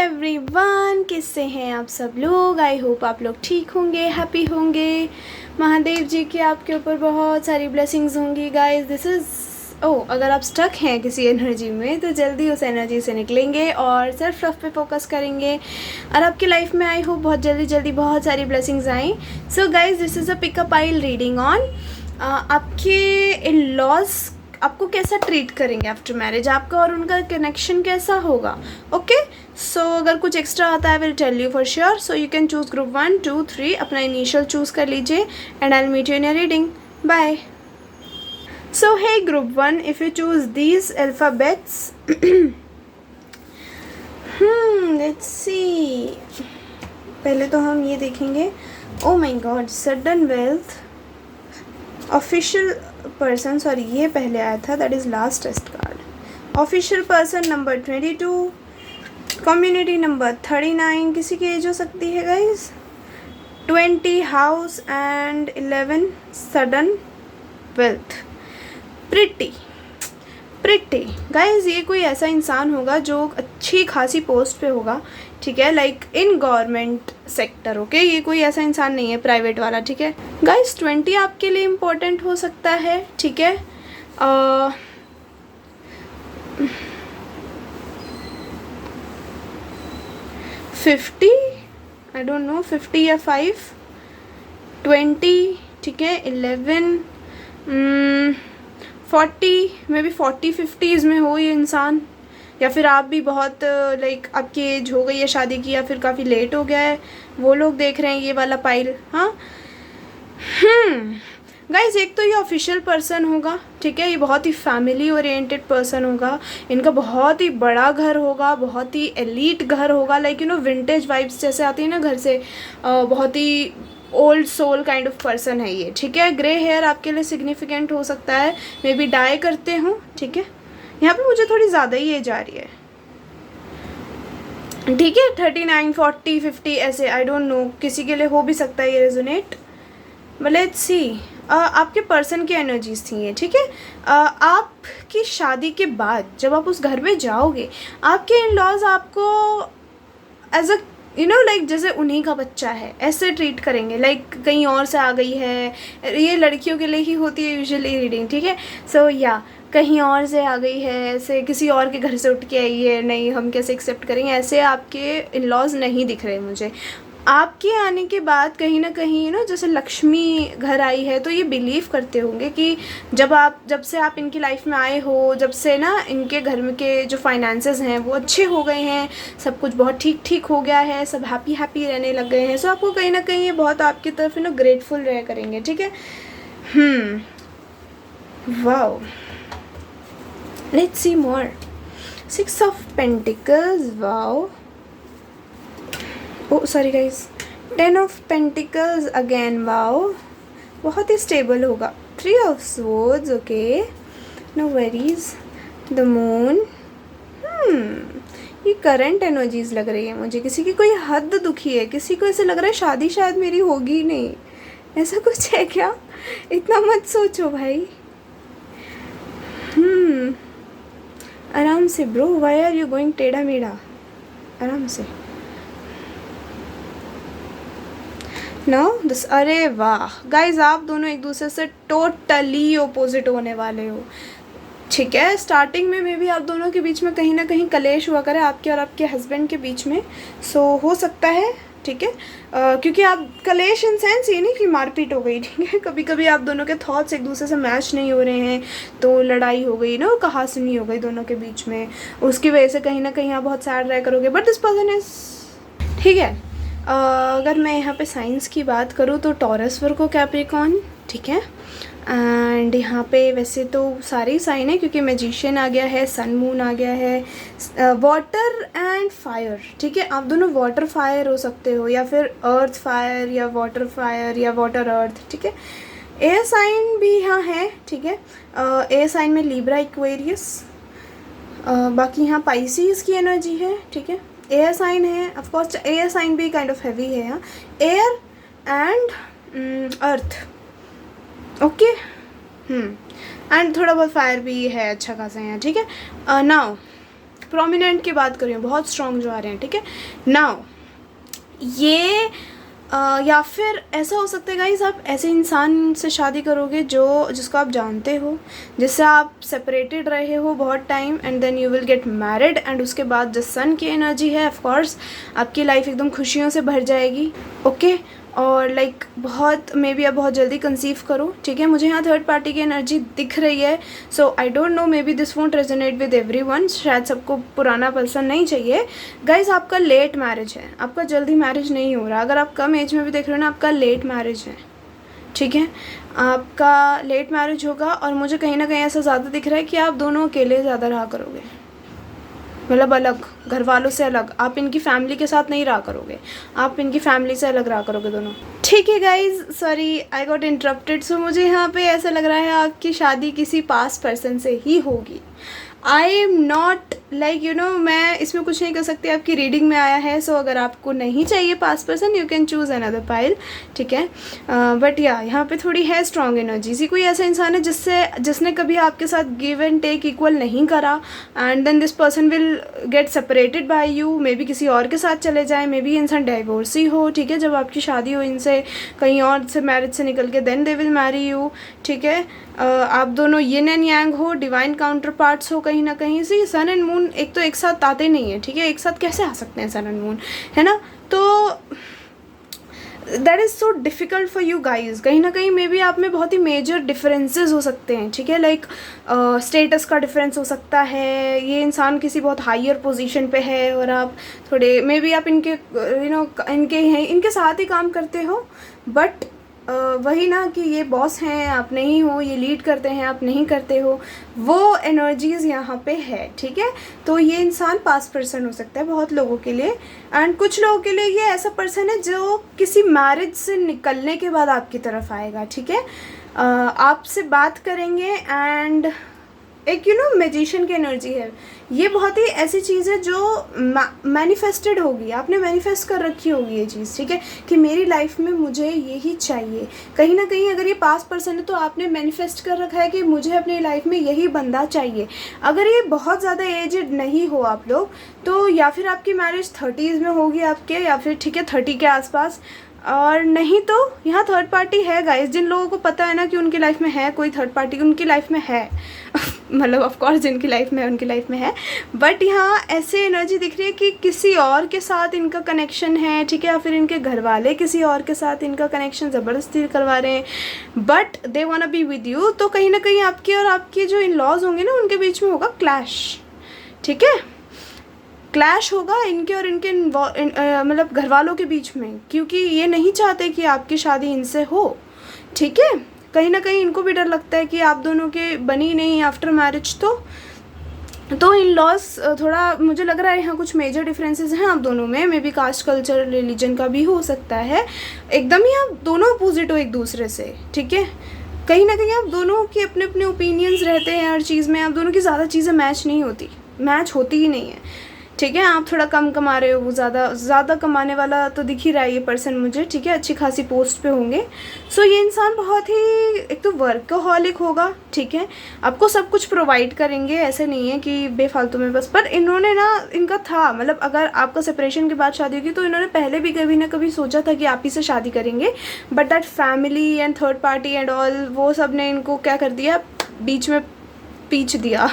Everyone, कैसे हैं आप सब लोग। आई होप आप लोग ठीक होंगे, हैप्पी होंगे। महादेव जी की आपके ऊपर बहुत सारी ब्लेसिंग्स होंगी गाइस। दिस इज़ अगर आप स्टक हैं किसी एनर्जी में तो जल्दी उस एनर्जी से निकलेंगे और सेल्फ लव पे फोकस करेंगे और आपकी लाइफ में आई होप बहुत जल्दी बहुत सारी ब्लेसिंग्स आएँ। So guys, this is a pick a pile reading on आपके इन लॉज आपको कैसा ट्रीट करेंगे आफ्टर मैरिज, आपका और उनका कनेक्शन कैसा होगा। ओके, सो अगर कुछ एक्स्ट्रा आता है will tell you for sure. So you can choose group 1, 2, 3, अपना इनिशियल चूज़ कर लीजिए and I will meet you in your reading. Bye. So hey group 1, if you choose these alphabets, let's see. पहले तो हम ये देखेंगे। Oh my God, sudden wealth, official person, sorry ये पहले आया था, that is last test card. Official person number 22, community number 39, किसी की एज हो सकती है guys, 20 house and 11 sudden wealth. Pretty guys, ये कोई ऐसा इंसान होगा जो अच्छी खासी पोस्ट पे होगा, ठीक है, like in government sector. Okay, ये कोई ऐसा इंसान नहीं है प्राइवेट वाला, ठीक है गाइज। 20 आपके लिए इम्पोर्टेंट हो सकता है, ठीक है। 50, आई डोंट नो, 50 या 5, 20, ठीक है, 11, 40, मे बी 40-50s में हो ये इंसान, या फिर आप भी बहुत लाइक आपकी एज हो गई है शादी की या फिर काफ़ी लेट हो गया है, वो लोग देख रहे हैं ये वाला पाइल। हाँ, गाइज, एक तो ये ऑफिशियल पर्सन होगा, ठीक है, ये बहुत ही फैमिली ओरिएंटेड पर्सन होगा, इनका बहुत ही बड़ा घर होगा, बहुत ही एलीट घर होगा, लाइक विंटेज वाइब्स जैसे आती है ना घर से, बहुत ही old soul kind of person है ये, ठीक है। ग्रे हेयर आपके लिए सिग्निफिकेंट हो सकता है, मे बी डाई करते हो, ठीक है। यहाँ पे मुझे थोड़ी ज़्यादा ही एज आ रही है, ठीक है, 39, 40, 50 ऐसे, आई डोंट नो, किसी के लिए हो भी सकता है ये रेजोनेट। लेट्स सी, आपके पर्सन की एनर्जीज थी ये, ठीक है। आपकी शादी के बाद जब आप उस घर में जाओगे, आपके इन लॉज आपको एज अ लाइक जैसे उन्हीं का बच्चा है ऐसे ट्रीट करेंगे, लाइक कहीं और से आ गई है। ये लड़कियों के लिए ही होती है यूजुअली रीडिंग, ठीक है। सो या कहीं और से आ गई है, ऐसे किसी और के घर से उठ के आई है, नहीं हम कैसे एक्सेप्ट करेंगे, ऐसे आपके इन लॉज नहीं दिख रहे मुझे। आपके आने के बाद कहीं ना कहीं जैसे लक्ष्मी घर आई है, तो ये बिलीव करते होंगे कि जब से आप इनकी लाइफ में आए हो, जब से ना इनके घर में के जो फाइनेंसेस हैं वो अच्छे हो गए हैं, सब कुछ बहुत ठीक हो गया है, सब हैप्पी रहने लग गए हैं। सो आपको कहीं ना कहीं ये बहुत आपकी तरफ ग्रेटफुल रह करेंगे, ठीक है। Wow, let's see more. 6 of pentacles, wow, oh sorry guys, 10 of pentacles again, wow, बहुत ही स्टेबल होगा। 3 of swords, okay, no worries. The moon, ये करंट एनर्जीज लग रही है मुझे, किसी की कोई हद दुखी है, किसी को ऐसे लग रहा है शादी शायद मेरी होगी ही नहीं, ऐसा कुछ है क्या। इतना मत सोचो भाई। आराम से bro, why are you going टेढ़ा मेढ़ा, आराम से। नो दिस, अरे वाह गाइज, आप दोनों एक दूसरे से टोटली ओपोजिट होने वाले हो, ठीक है। स्टार्टिंग में मे भी आप दोनों के बीच में कहीं ना कहीं कलेश हुआ करे, आपके और आपके हस्बैंड के बीच में। सो हो सकता है, ठीक है, क्योंकि आप कलेश इन सेंस ये नहीं कि मारपीट हो गई, ठीक है, कभी कभी आप दोनों के थॉट्स एक दूसरे से मैच नहीं हो रहे हैं तो लड़ाई हो गई ना, कहासुनी हो गई दोनों के बीच में, उसकी वजह से कहीं ना कहीं आप बहुत सैड रह करोगे। बट दिस पर्सन इज, ठीक है। अगर मैं यहाँ पे साइंस की बात करूँ तो टॉरस, वर्गो, कैप्रिकॉर्न, ठीक है। एंड यहाँ पे वैसे तो सारे ही साइन है क्योंकि मैजिशियन आ गया है, सन मून आ गया है, वाटर एंड फायर, ठीक है। आप दोनों वाटर फायर हो सकते हो या फिर अर्थ फायर या वाटर अर्थ, ठीक है। एयर साइन भी यहाँ है, ठीक है। एयर साइन में लिब्रा, एक्वेरियस, बाकी यहाँ पाइसिस की एनर्जी है, ठीक है। एयर साइन है, ऑफ कोर्स एयर साइन भी काइंड ऑफ हैवी है यहाँ, air and earth, okay. And थोड़ा बहुत फायर भी है अच्छा खासा यहाँ, ठीक है। नाउ प्रोमिनेंट की बात कर रही हूँ, बहुत स्ट्रॉन्ग जो आ रहे हैं, ठीक है। नाउ ये या फिर ऐसा हो सकता है गाइस, आप ऐसे इंसान से शादी करोगे जिसको आप जानते हो, जिससे आप सेपरेटेड रहे हो बहुत time, and then you will get married, and उसके बाद जो सन की एनर्जी है, ऑफ कोर्स आपकी लाइफ एकदम खुशियों से भर जाएगी, ओके। और लाइक बहुत मे बी आप बहुत जल्दी कंसीव करो, ठीक है। मुझे यहाँ थर्ड पार्टी की एनर्जी दिख रही है, so I don't know, maybe this won't resonate with everyone, शायद सबको पुराना पर्सन नहीं चाहिए। गाइज आपका लेट मैरिज है, आपका जल्दी मैरिज नहीं हो रहा। अगर आप कम एज में भी देख रहे हो ना, आपका लेट मैरिज है, ठीक है, आपका लेट मैरिज होगा। और मुझे कहीं ना कहीं ऐसा ज़्यादा दिख रहा है कि आप दोनों अकेले ज़्यादा रहा करोगे, मतलब अलग, घर वालों से अलग। आप इनकी फैमिली के साथ नहीं रहा करोगे, आप इनकी फैमिली से अलग रहा करोगे दोनों, ठीक है guys. Sorry I got interrupted. So मुझे यहाँ पे ऐसा लग रहा है आपकी शादी किसी पास पर्सन से ही होगी। I am not like you no, मैं इसमें कुछ नहीं कर सकती, आपकी रीडिंग में आया है। सो अगर आपको नहीं चाहिए past person, you can choose another pile, ठीक है। बट या यहाँ पे थोड़ी है स्ट्रॉन्ग एनर्जी। कोई ऐसा इंसान है जिसने कभी आपके साथ गिव एंड टेक इक्वल नहीं करा, and then this person will get separated by you, maybe किसी और के साथ चले जाए, मे बी इंसान डाइवोर्सी हो, ठीक है। जब आपकी शादी हो इनसे, कहीं और से मैरिज से निकल के, then they will marry you, ठीक है। आप दोनों यिन एंड यांग हो, डिवाइन काउंटर पार्ट्स हो कहीं ना कहीं से। सन एंड मून एक तो एक साथ आते नहीं है, ठीक है, एक साथ कैसे आ सकते हैं सन एंड मून, है ना। तो that is so difficult for you guys. कहीं ना कहीं मे बी आप में बहुत ही मेजर डिफरेंसेस हो सकते हैं, ठीक है। लाइक स्टेटस का डिफरेंस हो सकता है, ये इंसान किसी बहुत हायर पोजीशन पे है और आप थोड़े, मे बी आप इनके इनके साथ ही काम करते हो, बट वही ना कि ये बॉस हैं, आप नहीं हो, ये लीड करते हैं, आप नहीं करते हो, वो एनर्जीज़ यहाँ पे है, ठीक है। तो ये इंसान पास पर्सन हो सकता है बहुत लोगों के लिए, एंड कुछ लोगों के लिए ये ऐसा पर्सन है जो किसी मैरिज से निकलने के बाद आपकी तरफ आएगा, ठीक है। आपसे बात करेंगे, एंड एक यू नो मैजिशियन की एनर्जी है। ये बहुत ही ऐसी चीज़ है जो मैनिफेस्टेड होगी, आपने मैनिफेस्ट कर रखी होगी ये चीज़, ठीक है, कि मेरी लाइफ में मुझे यही चाहिए। कहीं ना कहीं अगर ये पास पर्सन है तो आपने मैनिफेस्ट कर रखा है कि मुझे अपनी लाइफ में यही बंदा चाहिए। अगर ये बहुत ज़्यादा एजड नहीं हो आप लोग, तो या फिर आपकी मैरिज 30s में होगी आपके, या फिर ठीक है 30 के आसपास, और नहीं तो यहाँ थर्ड पार्टी है गाइस। जिन लोगों को पता है ना कि उनकी लाइफ में है कोई थर्ड पार्टी, उनकी लाइफ में है मतलब ऑफ कोर्स जिनकी लाइफ में है उनकी लाइफ में है, बट यहाँ ऐसे एनर्जी दिख रही है कि किसी और के साथ इनका कनेक्शन है, ठीक है, या फिर इनके घर वाले किसी और के साथ इनका कनेक्शन ज़बरदस्ती करवा रहे हैं, but they want be with you. तो कहीं ना कहीं आपके और आपके जो इन लॉज होंगे ना, उनके बीच में होगा क्लैश, ठीक है, क्लैश होगा इनके और इनके मतलब घर वालों के बीच में, क्योंकि ये नहीं चाहते कि आपकी शादी इनसे हो, ठीक है। कहीं ना कहीं इनको भी डर लगता है कि आप दोनों के बनी नहीं आफ्टर मैरिज, तो इन लॉज थोड़ा मुझे लग रहा है यहाँ कुछ मेजर डिफरेंसेस हैं आप दोनों में। Maybe caste, culture, religion का भी हो सकता है, एकदम ही आप दोनों अपोजिट हो एक दूसरे से, ठीक है। कहीं ना कहीं आप दोनों के अपने अपने ओपिनियंस रहते हैं हर चीज़ में, आप दोनों की ज़्यादा चीज़ें मैच होती ही नहीं है, ठीक है। आप थोड़ा कम कमा रहे हो, वो ज़्यादा कमाने वाला तो दिख ही रहा है ये पर्सन मुझे, ठीक है, अच्छी खासी पोस्ट पे होंगे। सो ये इंसान बहुत ही एक तो वर्कहॉलिक होगा, ठीक है, आपको सब कुछ प्रोवाइड करेंगे, ऐसे नहीं है कि बेफालतू में बस। पर इन्होंने ना, इनका था मतलब अगर आपका सेपरेशन के बाद शादी होगी तो इन्होंने पहले भी कभी ना कभी सोचा था कि आप ही से शादी करेंगे, but that family and third party and all, वो सब ने इनको क्या कर दिया, बीच में पीछ दिया,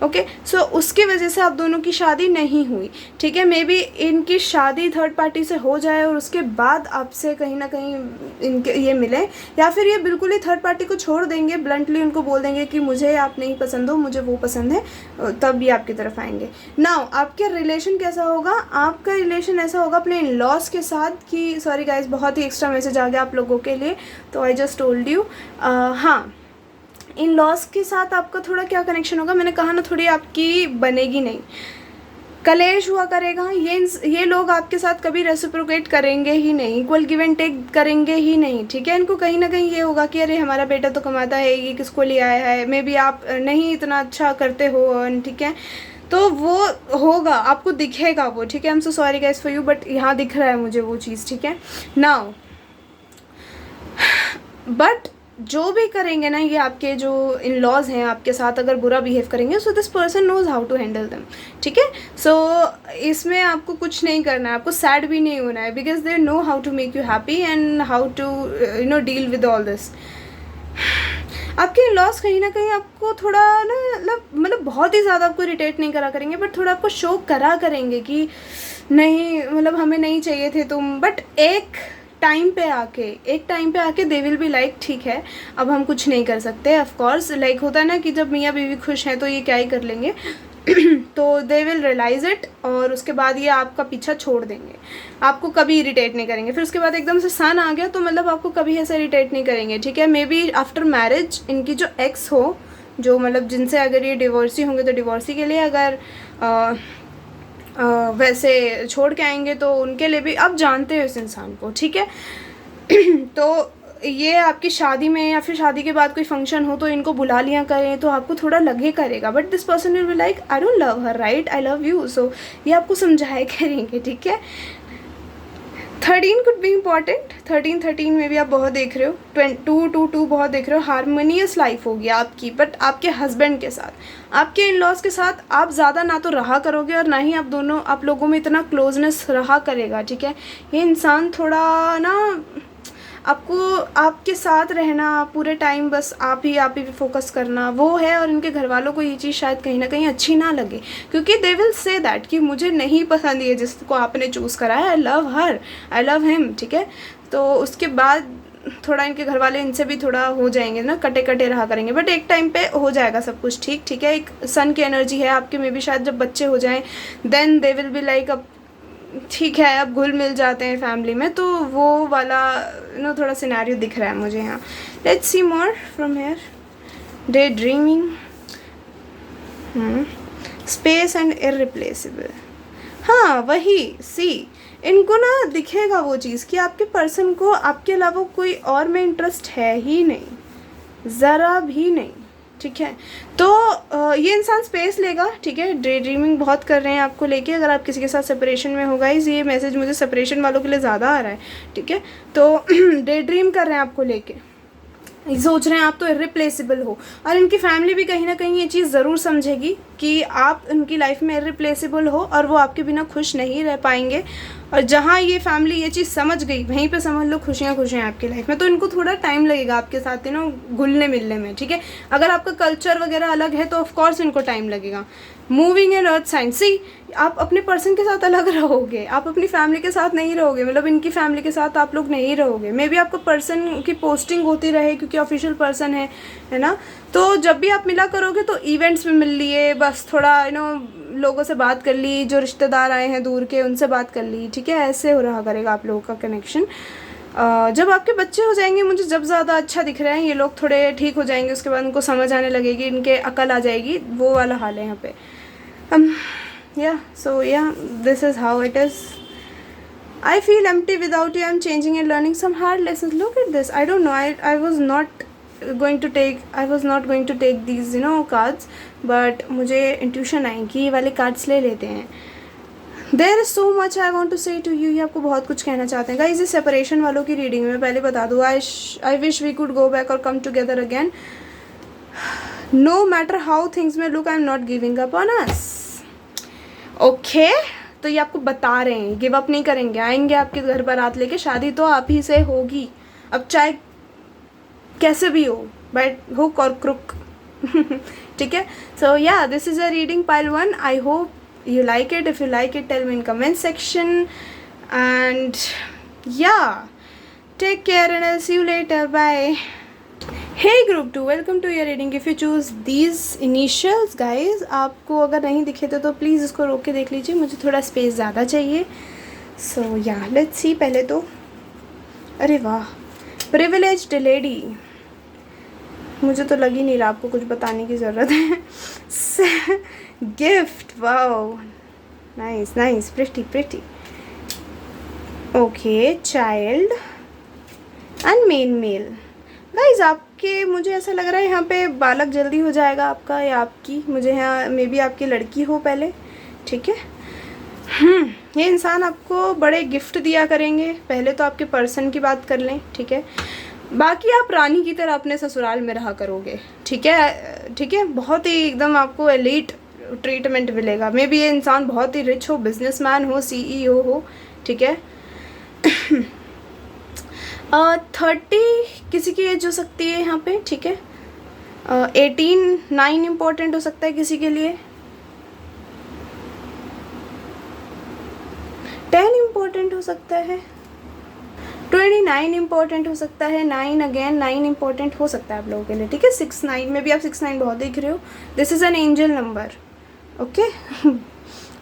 ओके। सो उसकी वजह से आप दोनों की शादी नहीं हुई, ठीक है। मे बी इनकी शादी थर्ड पार्टी से हो जाए और उसके बाद आपसे कहीं ना कहीं इनके ये मिले, या फिर ये बिल्कुल ही थर्ड पार्टी को छोड़ देंगे, ब्लंटली उनको बोल देंगे कि मुझे आप नहीं पसंद हो, मुझे वो पसंद है, तब भी आपकी तरफ आएंगे। नाउ आपका रिलेशन कैसा होगा, आपका रिलेशन ऐसा होगा अपने इन लॉज के साथ कि, सॉरी गाइज बहुत ही एक्स्ट्रा मैसेज आ गया आप लोगों के लिए, तो आई जस्ट टोल्ड यू। हाँ, इन लॉज के साथ आपका थोड़ा क्या कनेक्शन होगा, मैंने कहा ना थोड़ी आपकी बनेगी नहीं, कलेश हुआ करेगा। ये लोग आपके साथ कभी रेसिप्रोकेट करेंगे ही नहीं, इक्वल गिव एंड टेक करेंगे ही नहीं, ठीक है। इनको कहीं ना कहीं ये होगा कि अरे हमारा बेटा तो कमाता है, ये किसको ले आया है, मे बी आप नहीं इतना अच्छा करते हो, ठीक है, तो वो होगा, आपको दिखेगा वो, ठीक है। I am so sorry guys for you, but यहाँ दिख रहा है मुझे वो चीज़, ठीक है। नाउ बट जो भी करेंगे ना ये आपके जो इन लॉज हैं आपके साथ, अगर बुरा बिहेव करेंगे, so this person knows how to handle them, ठीक है। सो इसमें आपको कुछ नहीं करना है, आपको सैड भी नहीं होना है, because they know how to make you happy and how to deal with all this. आपके लॉस कहीं ना कहीं आपको थोड़ा ना मतलब बहुत ही ज़्यादा आपको इरिटेट नहीं करा करेंगे, बट थोड़ा आपको शो करा करेंगे कि नहीं मतलब हमें नहीं चाहिए थे तुम, बट एक टाइम पे आके दे विल बी लाइक ठीक है अब हम कुछ नहीं कर सकते। ऑफ कोर्स लाइक होता है ना कि जब मियाँ बीवी खुश हैं तो ये क्या ही कर लेंगे तो दे विल रियलाइज़ इट, और उसके बाद ये आपका पीछा छोड़ देंगे, आपको कभी इरिटेट नहीं करेंगे। फिर उसके बाद एकदम से सन आ गया तो मतलब आपको कभी ऐसा इरिटेट नहीं करेंगे, ठीक है। मे बी आफ्टर मैरिज इनकी जो एक्स हो, जो मतलब जिनसे अगर ये डिवोर्सी होंगे तो डिवोर्सी के लिए, अगर वैसे छोड़ के आएंगे तो उनके लिए भी आप जानते हो इस इंसान को, ठीक है। तो ये आपकी शादी में या फिर शादी के बाद कोई फंक्शन हो तो इनको बुला लिया करें तो आपको थोड़ा लगे करेगा, but this person will be like I don't love her, right, I love you. So ये आपको समझाया करेंगे, ठीक है। 13 कुड बी इम्पॉर्टेंट, 13 में भी आप बहुत देख रहे हो, 2 बहुत देख रहे हो। हारमोनियस लाइफ होगी आपकी, बट आपके हस्बैंड के साथ, आपके इन लॉज के साथ आप ज़्यादा ना तो रहा करोगे और ना ही आप लोगों में इतना क्लोजनेस रहा करेगा, ठीक है। ये इंसान थोड़ा ना आपको आपके साथ रहना पूरे टाइम, बस आप ही फोकस करना वो है, और इनके घर वालों को ये चीज़ शायद कहीं ना कहीं अच्छी ना लगे, क्योंकि दे विल से दैट कि मुझे नहीं पसंद ये जिसको आपने चूज़ करा है, I love her, I love him, ठीक है। तो उसके बाद थोड़ा इनके घर वाले इनसे भी थोड़ा हो जाएंगे ना, कटे कटे रहा करेंगे, बट एक टाइम पे हो जाएगा सब कुछ ठीक, ठीक है। एक सन की एनर्जी है आपके में भी, शायद जब बच्चे हो जाएं then they will be like अब ठीक है, अब घुल मिल जाते हैं फैमिली में, तो वो वाला थोड़ा सिनेरियो दिख रहा है मुझे यहाँ। Let's see more from here. Day dreaming, space and irreplaceable, हाँ वही, सी इनको ना दिखेगा वो चीज़ कि आपके पर्सन को आपके अलावा कोई और में इंटरेस्ट है ही नहीं, ज़रा भी नहीं, ठीक है। तो ये इंसान स्पेस लेगा, ठीक है। डे ड्रीमिंग बहुत कर रहे हैं आपको लेके, अगर आप किसी के साथ सेपरेशन में हो गाइस, ये मैसेज मुझे सेपरेशन वालों के लिए ज़्यादा आ रहा है, ठीक है। तो डे ड्रीम कर रहे हैं आपको लेके, सोच रहे हैं आप तो इररिप्लेसेबल हो, और इनकी फैमिली भी कहीं ना कहीं ये चीज़ ज़रूर समझेगी कि आप उनकी लाइफ में इररिप्लेसेबल हो और वो आपके बिना खुश नहीं रह पाएंगे। और जहाँ ये फैमिली ये चीज़ समझ गई, वहीं पे समझ लो खुशियाँ खुशियाँ आपकी लाइफ में। तो इनको थोड़ा टाइम लगेगा आपके साथ घुलने मिलने में, ठीक है। अगर आपका कल्चर वगैरह अलग है तो ऑफकोर्स इनको टाइम लगेगा। मूविंग इन अर्थ साइन, सी आप अपने पर्सन के साथ अलग रहोगे, आप अपनी फैमिली के साथ नहीं रहोगे, मतलब इनकी फैमिली के साथ आप लोग नहीं रहोगे। मे बी आपका पर्सन की पोस्टिंग होती रहे क्योंकि ऑफिशियल पर्सन है ना। तो जब भी आप मिला करोगे तो इवेंट्स में मिल लिए, बस थोड़ा लोगों से बात कर ली, जो रिश्तेदार आए हैं दूर के उनसे बात कर ली, ठीक है। ऐसे हो रहा करेगा आप लोगों का कनेक्शन। जब आपके बच्चे हो जाएंगे, मुझे जब ज़्यादा अच्छा दिख रहा है, ये लोग थोड़े ठीक हो जाएंगे, उसके बाद उनको समझ आने लगेगी, इनके अकल आ जाएगी, वो वाला हाल है यहाँ पे। Yeah, so yeah, this is how it is. I feel empty without you. I'm changing and learning some hard lessons. Look at this. I don't know. I was not going to take these cards, but मुझे intuition आई कि ये वाले cards ले लेते हैं। There is so much I want to say to you. ये आपको बहुत कुछ कहना चाहते हैं गाइस। इस सेपरेशन वालों की रीडिंग में पहले बता दूँ, I wish we could go back or come together again. No matter how things may look, I'm not giving up on us. Okay तो ये आपको बता रहे हैं गिव अप नहीं करेंगे, आएंगे आपके घर बारात लेके, शादी तो आप ही से होगी, अब चाहे कैसे भी हो, बाय हुक और क्रुक ठीक है। So yeah this is a reading pile 1। I hope you like it. If you like it tell me in comment section, and yeah take care and I see you later, bye. Hey group 2, welcome to your reading. If you choose these initials guys, आपको अगर नहीं दिखे तो please इसको रोक के देख लीजिए, मुझे थोड़ा स्पेस ज़्यादा चाहिए। सो या लेट्स सी। पहले तो अरे वाह, प्रिविलेज्ड लेडी, मुझे तो लग ही नहीं रहा आपको कुछ बताने की ज़रूरत है। Gift, wow, nice nice, pretty. Okay, child and male. Guys आपके, मुझे ऐसा लग रहा है यहाँ पे बालक जल्दी हो जाएगा आपका या आपकी, मुझे यहाँ मे बी आपकी लड़की हो पहले, ठीक है। ये इंसान आपको बड़े गिफ्ट दिया करेंगे। पहले तो आपके पर्सन की बात कर लें, ठीक है। बाकी आप रानी की तरह अपने ससुराल में रहा करोगे, ठीक है, ठीक है। बहुत ही एकदम आपको एलीट ट्रीटमेंट मिलेगा। मे बी ये इंसान बहुत ही रिच हो, बिजनेसमैन हो, सीईओ हो, ठीक है। 30 किसी की एज हो सकती है यहाँ पे, ठीक है। 9 इम्पोर्टेंट हो सकता है किसी के लिए, 10 इम्पोर्टेंट हो सकता है, 29 इम्पोर्टेंट हो सकता है, 9 अगेन 9 इम्पोर्टेंट हो सकता है आप लोगों के लिए, ठीक है। 6 9 में भी आप 6 9 बहुत देख रहे हो। This is an angel number, okay.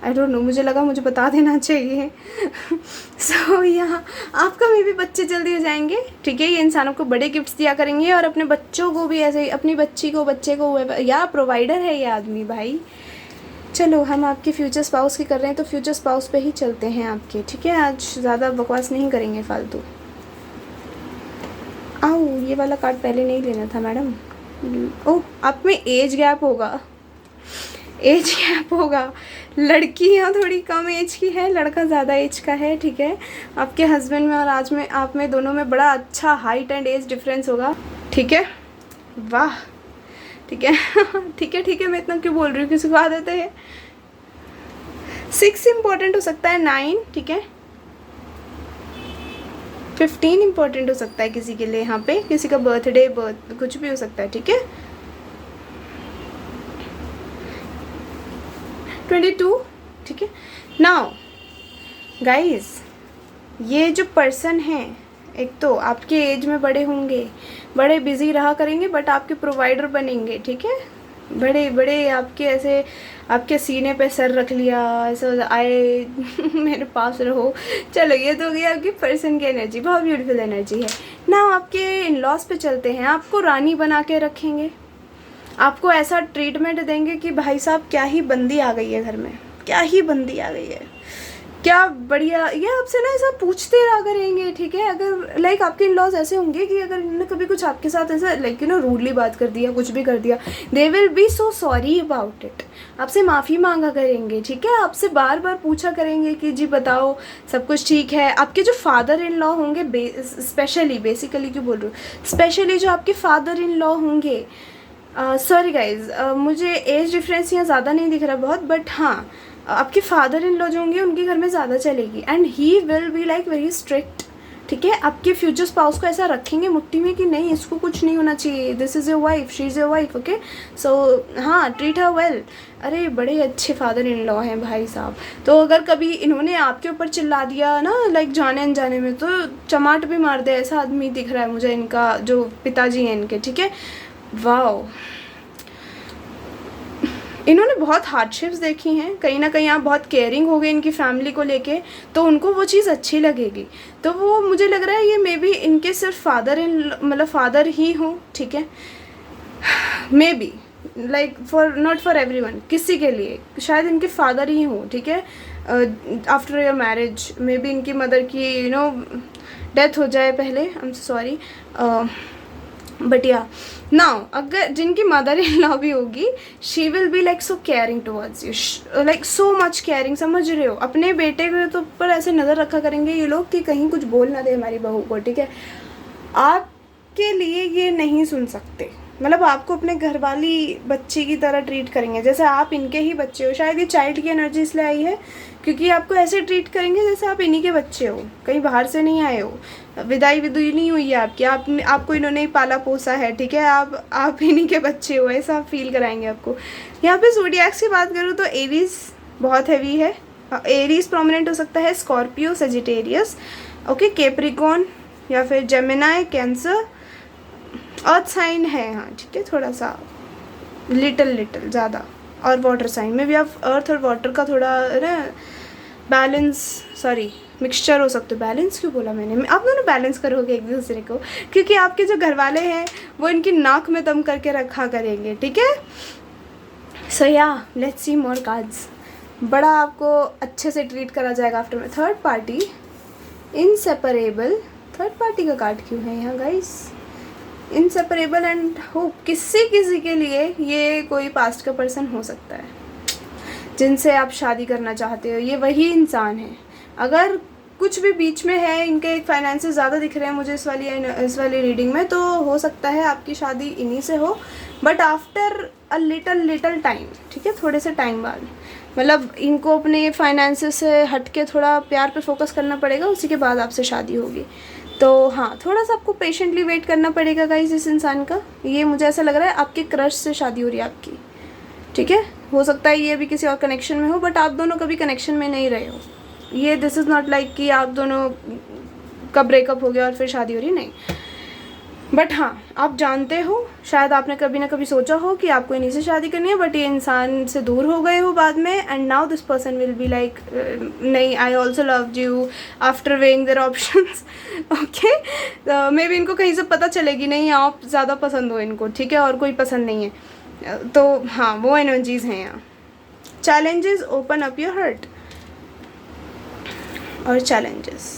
I don't no, मुझे लगा मुझे बता देना चाहिए। सो यहाँ आपका मे भी बच्चे जल्दी हो जाएंगे, ठीक है। ये इंसानों को बड़े गिफ्ट्स दिया करेंगे और अपने बच्चों को भी ऐसे ही, अपनी बच्ची को, बच्चे को, या प्रोवाइडर है ये आदमी भाई। चलो हम आपके फ्यूचर स्पाउस की कर रहे हैं तो फ्यूचर स्पाउस पे ही चलते हैं आपके, ठीक है। आज ज़्यादा बकवास नहीं करेंगे फालतू। आओ, ये वाला कार्ड पहले नहीं लेना था मैडम। ओह, आप में एज गैप होगा, एज गैप होगा। लड़की यहाँ थोड़ी कम एज की है, लड़का ज़्यादा एज का है, ठीक है। आपके हस्बैंड में और आज में आप में दोनों में बड़ा अच्छा हाइट एंड एज डिफरेंस होगा, ठीक है। वाह, ठीक है। ठीक है, ठीक है, मैं इतना क्यों बोल रही हूँ, किसी को आदत है। 6 इम्पोर्टेंट हो सकता है, 9, ठीक है। 15 इम्पोर्टेंट हो सकता है किसी के लिए, यहाँ पे किसी का बर्थडे कुछ भी हो सकता है, ठीक है। 22, ठीक है। नाउ गाइज, ये जो पर्सन है, एक तो आपके एज में बड़े होंगे, बड़े बिजी रहा करेंगे, बट आपके प्रोवाइडर बनेंगे, ठीक है। बड़े बड़े आपके ऐसे आपके सीने पे सर रख लिया, ऐसा आए मेरे पास रहो। चलो, ये तो हो गई आपकी पर्सन की एनर्जी, बहुत ब्यूटीफुल एनर्जी है ना। आपके इन लॉस पे चलते हैं। आपको रानी बना के रखेंगे, आपको ऐसा ट्रीटमेंट देंगे कि भाई साहब क्या ही बंदी आ गई है घर में, क्या ही बंदी आ गई है, क्या बढ़िया। ये आपसे ना ऐसा पूछते रहा करेंगे, ठीक है। अगर लाइक आपके इन लॉज ऐसे होंगे कि अगर इन्होंने कभी कुछ आपके साथ ऐसा लाइक रूडली बात कर दिया, कुछ भी कर दिया, दे will B so sorry about it. आपसे माफ़ी मांगा करेंगे, ठीक है। आपसे बार बार पूछा करेंगे कि जी बताओ सब कुछ ठीक है। आपके जो फादर इन लॉ होंगे, स्पेशली, बेसिकली क्यों बोल रही हूँ, स्पेशली जो आपके फादर इन लॉ होंगे, सॉरी गाइज, मुझे एज डिफरेंस यहाँ ज़्यादा नहीं दिख रहा बहुत, बट हाँ, आपके फादर इन लॉ जो होंगे उनके घर में ज़्यादा चलेगी। And he will be like very strict, ठीक है। आपके फ्यूचर स्पाउस को ऐसा रखेंगे मुट्ठी में कि नहीं, इसको कुछ नहीं होना चाहिए, this is your wife, she is your wife, okay. So हाँ, ट्रीट हर वेल। अरे बड़े अच्छे फादर इन लॉ हैं भाई साहब। तो अगर कभी इन्होंने आपके ऊपर चिल्ला दिया ना, लाइक जाने अनजाने में, तो चमाट भी मार दे, ऐसा आदमी दिख रहा है मुझे इनका, जो पिताजी हैं इनके, ठीक है। वाओ, इन्होंने बहुत हार्डशिप्स देखी हैं, कहीं ना कहीं आप बहुत केयरिंग हो गए इनकी फैमिली को लेके, तो उनको वो चीज़ अच्छी लगेगी। तो वो मुझे लग रहा है ये मे बी इनके सिर्फ फादर इन मतलब फादर ही हो, ठीक है। May be like for not for everyone, किसी के लिए शायद इनके फादर ही हो, ठीक है। After your marriage may be इनकी मदर की डेथ हो जाए पहले, आई एम सॉरी, बट या नाउ अगर जिनकी मदर इन लॉ भी होगी, she will be like so caring towards you, like so much caring, समझ रहे हो। अपने बेटे के तो ऊपर ऐसे नज़र रखा करेंगे ये लोग कि कहीं कुछ बोल ना दे हमारी बहू को, ठीक है। आपके लिए ये नहीं सुन सकते, मतलब आपको अपने घरवाली बच्ची की तरह ट्रीट करेंगे जैसे आप इनके ही बच्चे हो। शायद ये चाइल्ड की एनर्जी इसलिए आई है क्योंकि आपको ऐसे ट्रीट करेंगे जैसे आप इन्हीं के बच्चे हो, कहीं बाहर से नहीं आए हो, विदाई विदुई नहीं हुई है आपकी, आपको इन्होंने ही पाला पोसा है, ठीक है। आप इन्हीं के बच्चे हो, ऐसा फील कराएंगे आपको। यहाँ पे ज़ोडिएक्स की बात करूँ तो एरीज बहुत हैवी है, एरीज प्रोमिनेंट हो सकता है, स्कॉर्पियो, सेजिटेरियस, ओके, कैप्रिकॉर्न या फिर जेमिनाई, कैंसर, अर्थ साइन है यहाँ, ठीक है, थोड़ा सा लिटिल ज़्यादा, और वाटर साइन में भी आप अर्थ और वाटर का थोड़ा ना बैलेंस, सॉरी मिक्सचर हो सकते हो। बैलेंस क्यों बोला मैंने, आप दोनों बैलेंस करोगे एक दूसरे को, क्योंकि आपके जो घर वाले हैं वो इनकी नाक में दम करके रखा करेंगे, ठीक है। सो या लेट्स सी मोर कार्ड्स। बड़ा आपको अच्छे से ट्रीट करा जाएगा आफ्टर में। Third party, inseparable, third party का कार्ड क्यों है यहाँ गाइस, इनसेपरेबल एंड होप। किसी के लिए ये कोई पास्ट का पर्सन हो सकता है जिनसे आप शादी करना चाहते हो, ये वही इंसान है। अगर कुछ भी बीच में है, इनके फाइनेंसेस ज़्यादा दिख रहे हैं मुझे इस वाली रीडिंग में, तो हो सकता है आपकी शादी इन्हीं से हो, but after a little time, ठीक है, थोड़े से टाइम बाद। मतलब इनको अपने फाइनेंसेस से हट के थोड़ा प्यार पे फोकस करना पड़ेगा, उसी के बाद आपसे शादी होगी। तो हाँ, थोड़ा सा आपको पेशेंटली वेट करना पड़ेगा गाइस इस इंसान का। ये मुझे ऐसा लग रहा है आपके क्रश से शादी हो रही है आपकी, ठीक है। हो सकता है ये भी किसी और कनेक्शन में हो, बट आप दोनों कभी कनेक्शन में नहीं रहे हो। ये दिस इज़ नॉट लाइक कि आप दोनों का ब्रेकअप हो गया और फिर शादी हो रही, नहीं। बट हाँ, आप जानते हो, शायद आपने कभी ना कभी सोचा हो कि आपको इन्हीं से शादी करनी है, बट ये इंसान से दूर हो गए हो बाद में, and now this person will be like नहीं, I also love you after weighing their options. Okay, maybe इनको कहीं से पता चलेगी नहीं आप ज़्यादा पसंद हो इनको, ठीक है, और कोई पसंद नहीं है। तो हाँ, वो एनर्जीज़ हैं यहाँ। Challenges, open up your heart. और चैलेंजेस,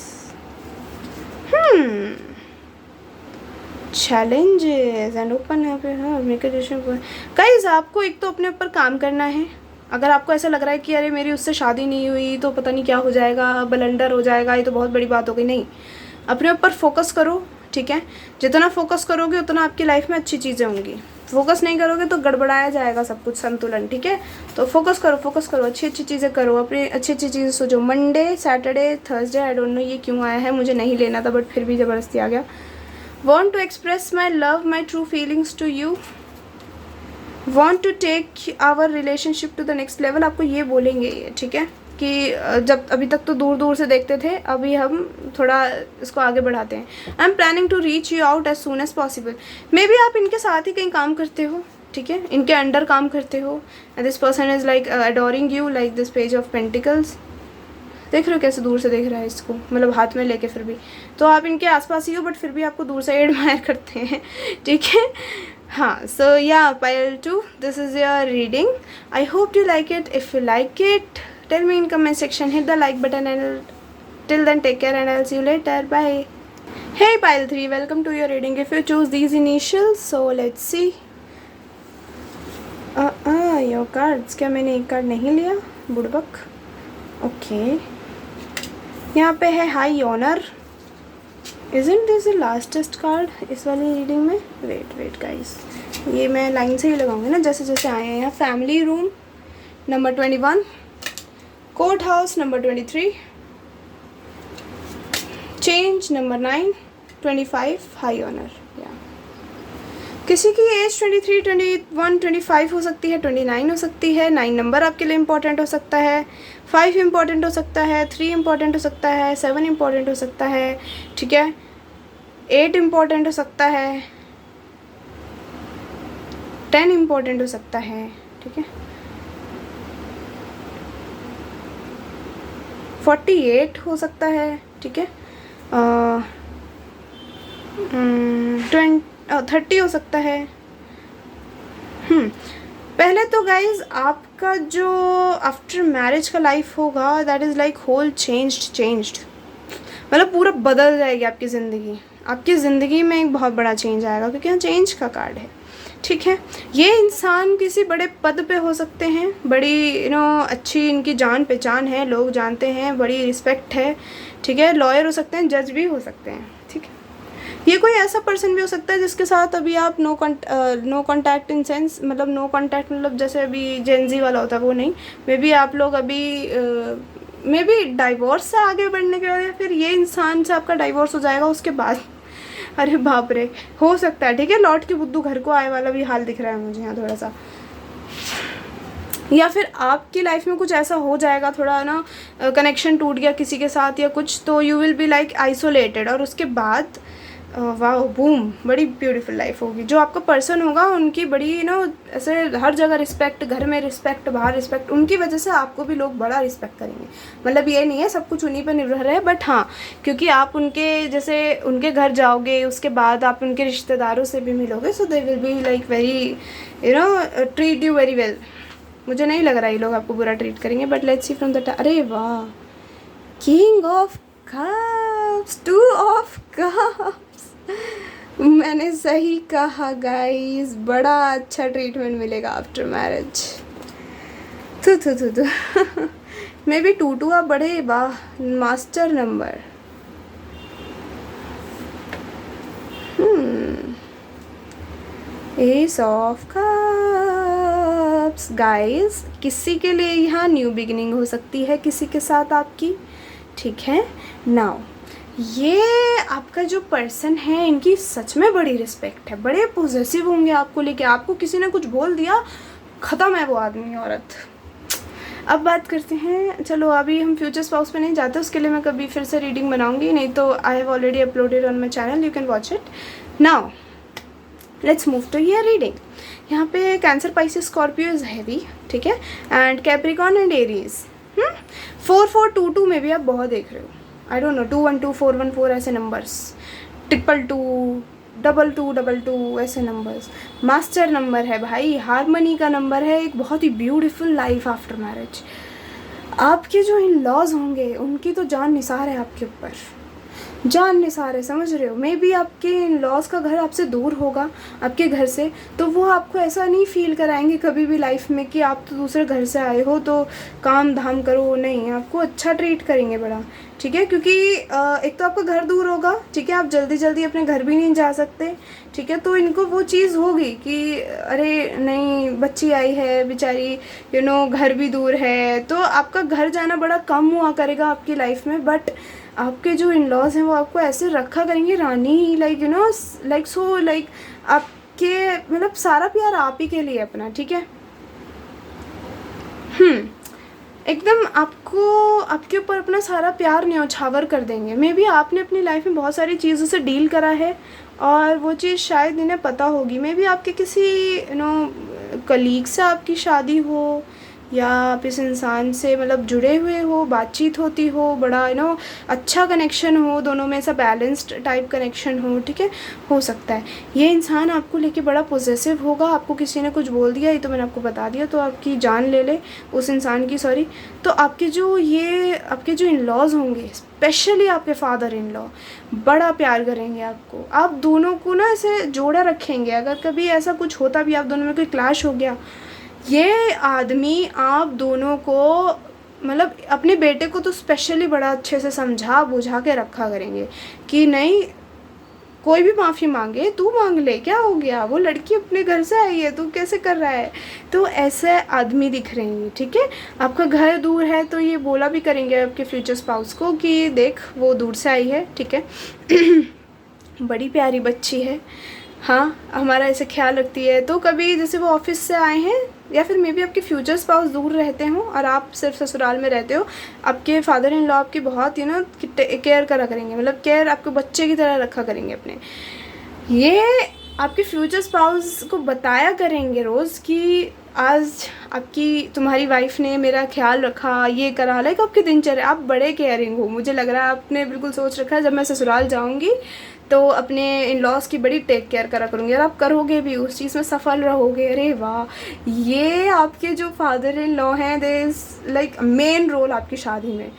चैलेंजेस एंड ओपन है पे, हाँ, मेक अ डिसीजन। गाइस, आपको एक तो अपने ऊपर काम करना है। अगर आपको ऐसा लग रहा है कि अरे मेरी उससे शादी नहीं हुई तो पता नहीं क्या हो जाएगा, ब्लंडर हो जाएगा, ये तो बहुत बड़ी बात हो गई, नहीं, अपने ऊपर फोकस करो, ठीक है। जितना फोकस करोगे उतना आपकी लाइफ में अच्छी चीज़ें होंगी। फोकस नहीं करोगे तो गड़बड़ाया जाएगा सब कुछ, संतुलन, ठीक है। तो फोकस करो, अच्छी चीज़ें करो, अपनी अच्छी चीज़ें सोचो। Monday, Saturday, Thursday, I don't no ये क्यों आया है, मुझे नहीं लेना था बट फिर भी ज़बरदस्ती आ गया। Want to express my love, my true feelings to you. Want to take our relationship to the next level. आपको ये बोलेंगे ये, ठीक है, कि जब अभी तक तो दूर दूर से देखते थे, अभी हम थोड़ा इसको आगे बढ़ाते हैं। I am planning to reach you out as soon as possible. Maybe आप इनके साथ ही कहीं काम करते हो, ठीक है, इनके अंडर काम करते हो, and this person is like adoring you, like this page of pentacles. देख रहे हो कैसे दूर से देख रहा है इसको, मतलब हाथ में लेके, फिर भी तो आप इनके आसपास ही हो, बट फिर भी आपको दूर से एडमायर करते हैं, ठीक है। हाँ, so yeah pile 2, this is your reading. I hope you like it. If you like it, tell me in comment section, hit the like button, and till then take care and I will see you later, bye. Hey pile 3, welcome to your reading. If you choose these initials, so let's see your cards. क्या मैंने एक card नहीं लिया, बुड़बक? Okay, यहाँ पे है high honour. Isn't this the latest card इस वाली रीडिंग में? वेट गाइस, ये मैं लाइन से ही लगाऊंगी ना, जैसे जैसे आए हैं। यहाँ family room number 21, court house number 23, change number 9, 25, high honour. या किसी की एज 23, 21, 25 हो सकती है, 29 हो सकती है। 9 नंबर आपके लिए इम्पॉर्टेंट हो सकता है, 5 इम्पॉर्टेंट हो सकता है, 3 इम्पॉर्टेंट हो सकता है, 7 इम्पॉर्टेंट हो सकता है, ठीक है, 8 इम्पॉर्टेंट हो सकता है, 10 इम्पॉर्टेंट हो सकता है, ठीक है, 48 हो सकता है, ठीक है, 30 हो सकता है। पहले तो गाइज आपका जो आफ्टर मैरिज का लाइफ होगा, that is like whole changed, मतलब पूरा बदल जाएगी आपकी ज़िंदगी। आपकी ज़िंदगी में एक बहुत बड़ा चेंज आएगा, क्योंकि यहाँ चेंज का कार्ड है, ठीक है। ये इंसान किसी बड़े पद पे हो सकते हैं, बड़ी अच्छी इनकी जान पहचान है, लोग जानते हैं, बड़ी रिस्पेक्ट है, ठीक है। लॉयर हो सकते हैं, जज भी हो सकते हैं, ठीक है। ये कोई ऐसा पर्सन भी हो सकता है जिसके साथ अभी आप नो कॉन्टैक्ट इन सेंस, मतलब नो कॉन्टैक्ट, मतलब जैसे अभी जेनजी वाला होता है वो नहीं, मे बी आप लोग अभी मे बी डाइवोर्स से आगे बढ़ने के बाद, या फिर ये इंसान से आपका डाइवोर्स हो जाएगा उसके बाद। अरे बाप रे, हो सकता है, ठीक है। लौट के बुद्धू घर को आए वाला भी हाल दिख रहा है मुझे यहाँ थोड़ा सा। या फिर आपकी लाइफ में कुछ ऐसा हो जाएगा, थोड़ा ना कनेक्शन टूट गया किसी के साथ या कुछ, तो you will be like isolated, और उसके बाद वाह बूम, बड़ी ब्यूटीफुल लाइफ होगी। जो आपका पर्सन होगा उनकी बड़ी ऐसे हर जगह रिस्पेक्ट, घर में रिस्पेक्ट, बाहर रिस्पेक्ट, उनकी वजह से आपको भी लोग बड़ा रिस्पेक्ट करेंगे। मतलब ये नहीं है सब कुछ उन्हीं पर निर्भर है, बट हाँ, क्योंकि आप उनके जैसे उनके घर जाओगे, उसके बाद आप उनके रिश्तेदारों से भी मिलोगे, so they will be like very treat you very well. मुझे नहीं लग रहा ये लोग आपको बुरा ट्रीट करेंगे, but let's see from the अरे वाह, king of cups, 2 of cups. मैंने सही कहा गाइस, बड़ा अच्छा ट्रीटमेंट मिलेगा आफ्टर मैरिज। तो मे बी 2 आप बड़े वाह master number. S of cups guys, किसी के लिए यहाँ न्यू बिगिनिंग हो सकती है किसी के साथ आपकी, ठीक है। नाउ ये आपका जो पर्सन है इनकी सच में बड़ी रिस्पेक्ट है, बड़े पॉजिटिव होंगे आपको लेके। आपको किसी ने कुछ बोल दिया, ख़त्म है वो आदमी औरत। अब बात करते हैं, चलो अभी हम फ्यूचर स्पाउस पे नहीं जाते, उसके लिए मैं कभी फिर से रीडिंग बनाऊंगी, नहीं तो I have already uploaded on my channel, you can watch it. Now let's move to your reading. यहाँ पे Cancer, Pisces, Scorpio is heavy, ठीक है, एंड कैप्रिकॉन एंड एरीज। 4422 में भी आप बहुत देख रहे हो, आई डोंट नो 212 414 ऐसे नंबर्स, 222 2222 ऐसे नंबर्स मास्टर नंबर है भाई, हारमनी का नंबर है, एक बहुत ही ब्यूटीफुल लाइफ आफ्टर मैरिज। आपके जो इन लॉज होंगे उनकी तो जान निसार है आपके ऊपर, जान निसार है, समझ रहे हो। मे बी आपके इन लॉज का घर आपसे दूर होगा, आपके घर से, तो वो आपको ऐसा नहीं फील कराएंगे कभी भी लाइफ में कि आप तो दूसरे घर से आए हो तो काम धाम करो, नहीं, आपको अच्छा ट्रीट करेंगे बड़ा, ठीक है। क्योंकि एक तो आपका घर दूर होगा, ठीक है, आप जल्दी जल्दी अपने घर भी नहीं जा सकते, ठीक है, तो इनको वो चीज़ होगी कि अरे नहीं बच्ची आई है बेचारी, यू नो घर भी दूर है, तो आपका घर जाना बड़ा कम हुआ करेगा आपकी लाइफ में। बट आपके जो इन लॉज हैं वो आपको ऐसे रखा करेंगे रानी, like you know, like so, like आपके मतलब सारा प्यार आप ही के लिए अपना, ठीक है। एकदम आपको आपके ऊपर अपना सारा प्यार न्यौछावर कर देंगे। मे बी आपने अपनी लाइफ में बहुत सारी चीज़ों से डील करा है और वो चीज़ शायद इन्हें पता होगी। मे बी आपके किसी यू नो कलीग से आपकी शादी हो, या आप इस इंसान से मतलब जुड़े हुए हो, बातचीत होती हो, बड़ा यू नो अच्छा कनेक्शन हो, दोनों में ऐसा बैलेंस्ड टाइप कनेक्शन हो, ठीक है, हो सकता है। ये इंसान आपको लेके बड़ा पॉजिटिव होगा, आपको किसी ने कुछ बोल दिया, ये तो मैंने आपको बता दिया, तो आपकी जान ले ले उस इंसान की, सॉरी। तो आपके जो इन लॉज होंगे, स्पेशली आपके फादर इन लॉ, बड़ा प्यार करेंगे आपको, आप दोनों को ना ऐसे जोड़ा रखेंगे। अगर कभी ऐसा कुछ होता भी, आप दोनों में कोई क्लैश हो गया, ये आदमी आप दोनों को मतलब अपने बेटे को तो स्पेशली बड़ा अच्छे से समझा बुझा के रखा करेंगे कि नहीं, कोई भी माफ़ी मांगे तू मांग ले, क्या हो गया, वो लड़की अपने घर से आई है, तू कैसे कर रहा है। तो ऐसे आदमी दिख रहे हैं, ठीक है। आपका घर दूर है तो ये बोला भी करेंगे आपके फ्यूचर स्पाउस को कि देख वो दूर से आई है, ठीक है, बड़ी प्यारी बच्ची है, हाँ हमारा ऐसे ख्याल रखती है। तो कभी जैसे वो ऑफिस से आए हैं, या फिर मे बी आपके फ्यूचर स्पाउस दूर रहते हों और आप सिर्फ ससुराल में रहते हो, आपके फादर इन लॉ आपकी बहुत यू नो केयर करा करेंगे, मतलब केयर आपको बच्चे की तरह रखा करेंगे अपने। ये आपके फ्यूचर स्पाउस को बताया करेंगे रोज़ कि आज आपकी तुम्हारी वाइफ ने मेरा ख्याल रखा, ये करा, लाइक आपकी दिनचर्या, आप बड़े केयरिंग हो। मुझे लग रहा है आपने बिल्कुल सोच रखा है जब मैं ससुराल जाऊँगी तो अपने इन लॉज की बड़ी टेक केयर करा करूँगी, और आप करोगे भी, उस चीज़ में सफल रहोगे। अरे वाह, ये आपके जो फादर इन लॉ हैं, दे इज़ लाइक मेन रोल आपकी शादी में,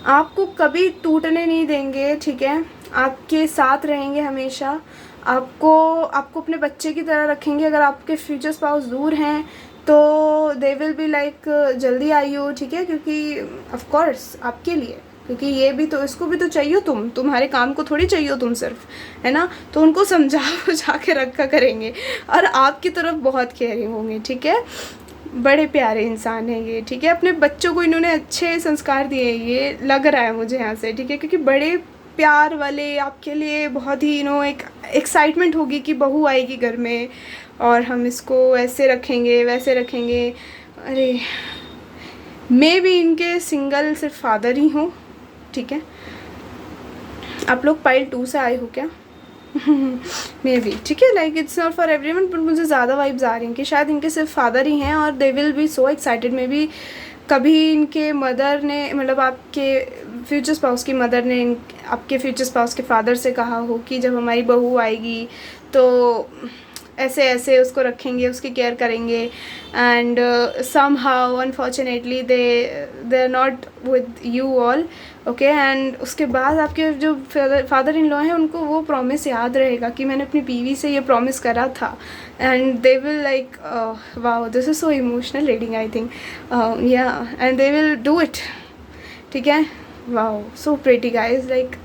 आपको कभी टूटने नहीं देंगे, ठीक है, आपके साथ रहेंगे हमेशा, आपको अपने बच्चे की तरह रखेंगे। अगर आपके फ्यूचर स्पाउस दूर हैं तो दे विल बी लाइक जल्दी आइयो, ठीक है, क्योंकि ऑफ कोर्स आपके लिए, क्योंकि ये भी तो, इसको भी तो चाहिए, तुम्हारे काम को थोड़ी चाहिए तुम सिर्फ, है ना। तो उनको समझा बुझा के रखा करेंगे और आपकी तरफ बहुत केयरिंग होंगे, ठीक है। बड़े प्यारे इंसान है ये, ठीक है। अपने बच्चों को इन्होंने अच्छे संस्कार दिए, ये लग रहा है मुझे यहाँ से, ठीक है, क्योंकि बड़े प्यार वाले आपके लिए बहुत ही यू नो एक एक्साइटमेंट होगी कि बहू आएगी घर में और हम इसको ऐसे रखेंगे वैसे रखेंगे। अरे मे भी इनके सिंगल सिर्फ फादर ही हों, ठीक है। आप लोग पाइल 2 से आए हो क्या? मे बी, ठीक है, like it's not for everyone, but मुझे ज़्यादा वाइब्स आ रही हैं कि शायद इनके सिर्फ फादर ही हैं और दे will B so excited. May be कभी इनके मदर ने, मतलब आपके फ्यूचर स्पाउस की मदर ने आपके फ्यूचर स्पाउस के फादर से कहा हो कि जब हमारी बहू आएगी तो ऐसे ऐसे उसको रखेंगे, उसकी केयर करेंगे, and somehow unfortunately they are not with you all, okay. And उसके बाद आपके जो फादर इन लॉ हैं उनको वो प्रॉमिस याद रहेगा कि मैंने अपनी बीवी से ये प्रॉमिस करा था, and they will like wow, this is so emotional reading I think, yeah, and they will do it, ठीक है। Wow so pretty guys, like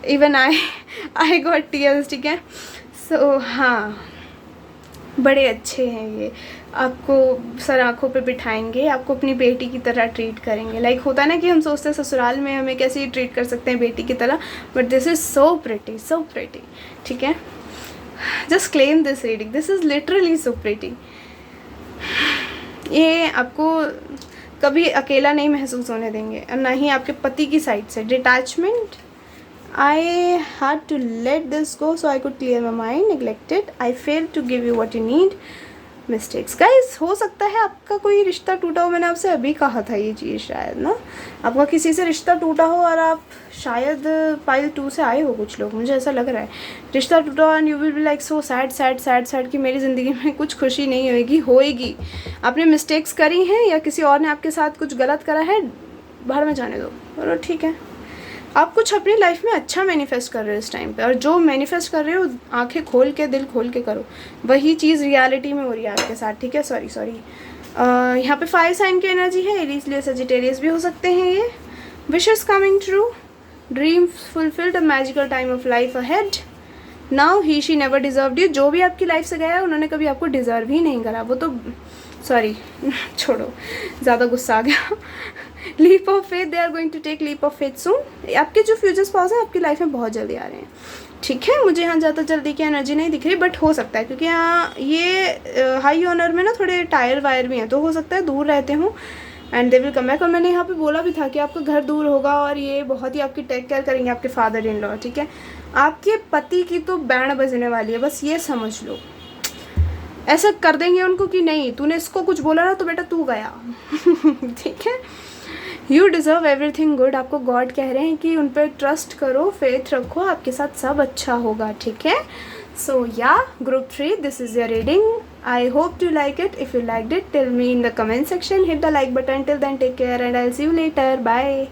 even I got tears, ठीक है। सो हाँ, बड़े अच्छे हैं ये, आपको सर आँखों पे बिठाएंगे, आपको अपनी बेटी की तरह ट्रीट करेंगे। लाइक होता है ना कि हम सोचते हैं ससुराल में हमें कैसे ही ट्रीट कर सकते हैं बेटी की तरह, but this is so pretty, so pretty, ठीक है। Just claim this reading, this is literally so pretty. ये आपको कभी अकेला नहीं महसूस होने देंगे, और ना ही आपके पति की साइड से detachment. I had to let this go so I could clear my mind. Neglected. I failed to give you what you need. Mistakes. Guys, हो सकता है आपका कोई रिश्ता टूटा हो, मैंने आपसे अभी कहा था ये चीज़, शायद ना आपका किसी से रिश्ता टूटा हो और आप शायद पाइल 2 से आए हो कुछ लोग, मुझे ऐसा लग रहा है। रिश्ता टूटा हो and you will be like so sad sad sad sad कि मेरी ज़िंदगी में कुछ खुशी नहीं होएगी। आपने मिस्टेक्स करी हैं या किसी और ने आपके साथ कुछ गलत करा है, बाहर में जाने दो, बोलो ठीक है। आप कुछ अपनी लाइफ में अच्छा मैनिफेस्ट कर रहे हो इस टाइम पे, और जो मैनिफेस्ट कर रहे हो आंखें खोल के, दिल खोल के करो, वही चीज़ रियलिटी में हो रही है आपके साथ, ठीक है। सॉरी यहाँ पे 5 साइन की एनर्जी है, एरीज, लियो, सजिटेरियस भी हो सकते हैं ये। Wishes coming true, dream fulfilled, a magical time of life ahead. Now he she never deserved you, जो भी आपकी लाइफ से गया है उन्होंने कभी आपको डिज़र्व ही नहीं करा, वो तो सॉरी छोड़ो, ज़्यादा गुस्सा आ गया। Leap of faith, they are going to take leap of faith soon. आपके जो फ्यूचर स्पाउस हैं आपकी लाइफ में बहुत जल्दी आ रहे हैं, ठीक है। मुझे यहाँ ज़्यादा जल्दी की एनर्जी नहीं दिख रही, बट हो सकता है क्योंकि यहाँ ये हाई ऑनर में ना थोड़े टायर वायर भी हैं, तो हो सकता है दूर रहते हों and they will come back. और मैंने यहाँ पे बोला भी था कि आपका घर दूर होगा और ये बहुत ही आपकी टेक केयर करेंगे आपके फादर इन लॉ, ठीक है। आपके पति की तो बैंड बजने वाली है, बस ये समझ लो। ऐसा कर देंगे उनको कि नहीं तूने इसको कुछ बोला ना तो बेटा तू गया ठीक है। यू डिज़र्व एवरीथिंग गुड, आपको गॉड कह रहे हैं कि उन पर ट्रस्ट करो, फेथ रखो, आपके साथ सब अच्छा होगा, ठीक है। So yeah group 3, this is your reading. I hope you like it. If you like it, tell me in the comment section, hit the like button. Till then take care and I will see you later, bye.